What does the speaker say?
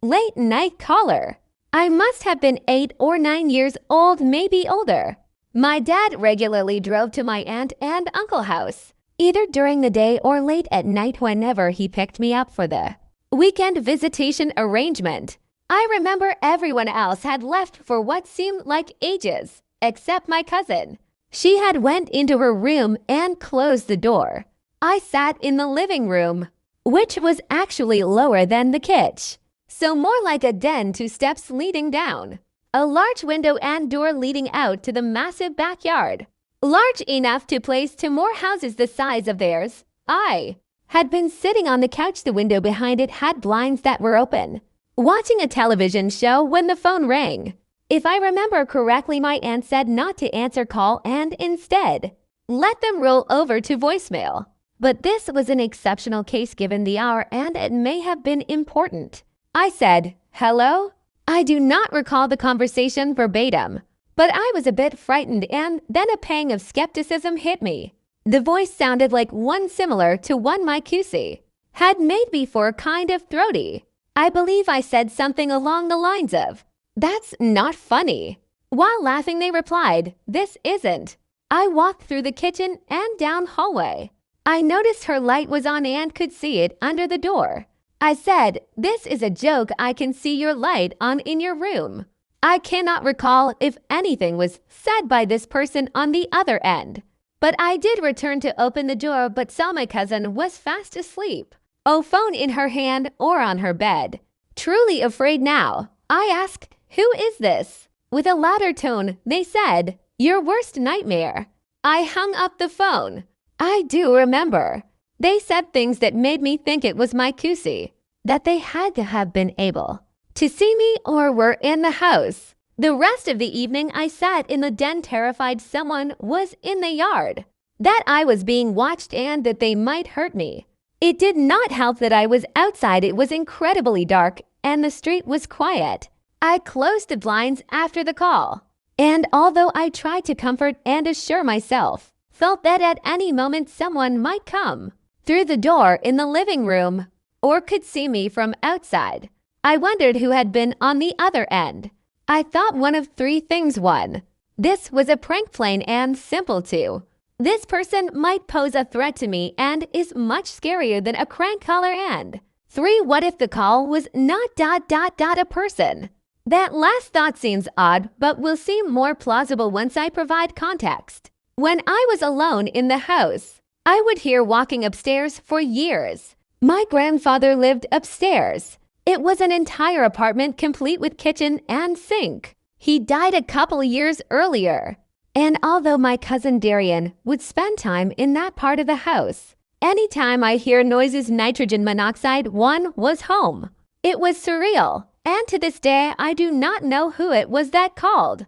Late night caller. I must have been 8 or 9 years old, maybe older. My dad regularly drove to my aunt and uncle house, either during the day or late at night whenever he picked me up for the weekend visitation arrangement. I remember everyone else had left for what seemed like ages, except my cousin. She had went into her room and closed the door. I sat in the living room, which was actually lower than the kitchen, so more like a den, 2 steps leading down. A large window and door leading out to the massive backyard, large enough to place 2 more houses the size of theirs. I had been sitting on the couch. The window behind it had blinds that were open, watching a television show when the phone rang. If I remember correctly, my aunt said not to answer call and instead let them roll over to voicemail. But this was an exceptional case given the hour, and it may have been important. I said, "Hello?" I do not recall the conversation verbatim, but I was a bit frightened, and then a pang of skepticism hit me. The voice sounded like one similar to one my QC had made before, kind of throaty. I believe I said something along the lines of, "That's not funny." While laughing, they replied, "This isn't." I walked through the kitchen and down hallway. I noticed her light was on and could see it under the door. I said, "This is a joke. I can see your light on in your room." I cannot recall if anything was said by this person on the other end, but I did return to open the door, but saw my cousin was fast asleep, a phone in her hand or on her bed. Truly afraid now, I asked, "Who is this?" With a louder tone, they said, "Your worst nightmare." I hung up the phone. I do remember. They said things that made me think it was my QC, that they had to have been able to see me or were in the house. The rest of the evening I sat in the den, terrified someone was in the yard, that I was being watched and that they might hurt me. It did not help that I was outside. It was incredibly dark and the street was quiet. I closed the blinds after the call, and although I tried to comfort and assure myself, felt that at any moment someone might come through the door in the living room or could see me from outside. I wondered who had been on the other end. I thought one of 3 things. 1, this was a prank, plain and simple. 2, this person might pose a threat to me and is much scarier than a crank caller. And 3, what if the call was not a person? That last thought seems odd, but will seem more plausible once I provide context. When I was alone in the house, I would hear walking upstairs for years. My grandfather lived upstairs. It was an entire apartment complete with kitchen and sink. He died a couple years earlier. And although my cousin Darian would spend time in that part of the house, anytime I hear noises, nitrogen monoxide, one was home. It was surreal, and to this day I do not know who it was that called.